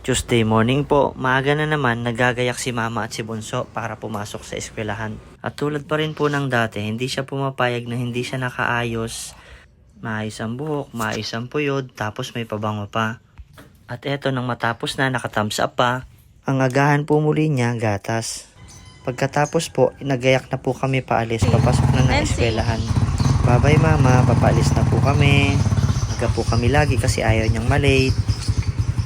Tuesday morning po, maaga na naman nagagayak si mama at si Bunso para pumasok sa eskwelahan. At tulad pa rin po ng dati, hindi siya pumapayag na hindi siya nakaayos. Maayos ang buhok, maayos ang puyod, tapos may pabango pa. At eto nang matapos na nakathumbs up pa, ang agahan po muli niya gatas. Pagkatapos po, nagayak na po kami paalis, papasok na ng eskwelahan. Bye-bye mama, papaalis na po kami. Aga po kami lagi kasi ayaw niyang malate.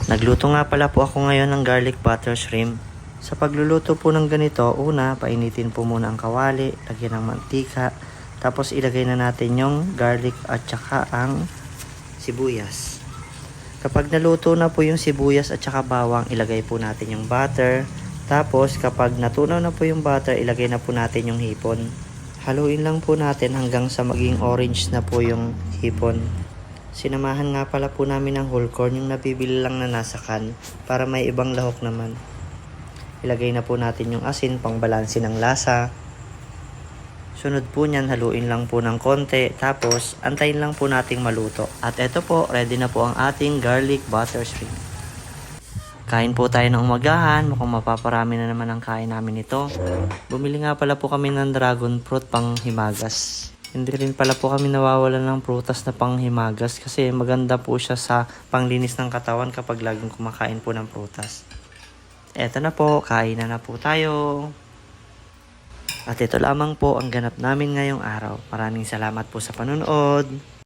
Nagluto nga pala po ako ngayon ng garlic butter shrimp. Sa pagluluto po ng ganito, una, painitin po muna ang kawali, lagyan ng mantika, tapos ilagay na natin yung garlic at saka ang sibuyas. Kapag naluto na po yung sibuyas at saka bawang, ilagay po natin yung butter. Tapos kapag natunaw na po yung butter, ilagay na po natin yung hipon. Haluin lang po natin hanggang sa maging orange na po yung hipon. Sinamahan nga pala po namin ng whole corn, yung nabibili lang na nasa can, para may ibang lahok naman. Ilagay na po natin yung asin pang balanse ng lasa. Sunod po niyan, haluin lang po ng konti, tapos antayin lang po nating maluto. At eto po, ready na po ang ating garlic butter shrimp. Kain po tayo ng umagahan, mukhang mapaparami na naman ang kain namin ito. Bumili nga pala po kami ng dragon fruit pang himagas. Hindi rin pala po kami nawawalan ng prutas na panghimagas kasi maganda po siya sa panglinis ng katawan kapag laging kumakain po ng prutas. Eto na po, kain na po tayo. At ito lamang po ang ganap namin ngayong araw. Maraming salamat po sa panonood.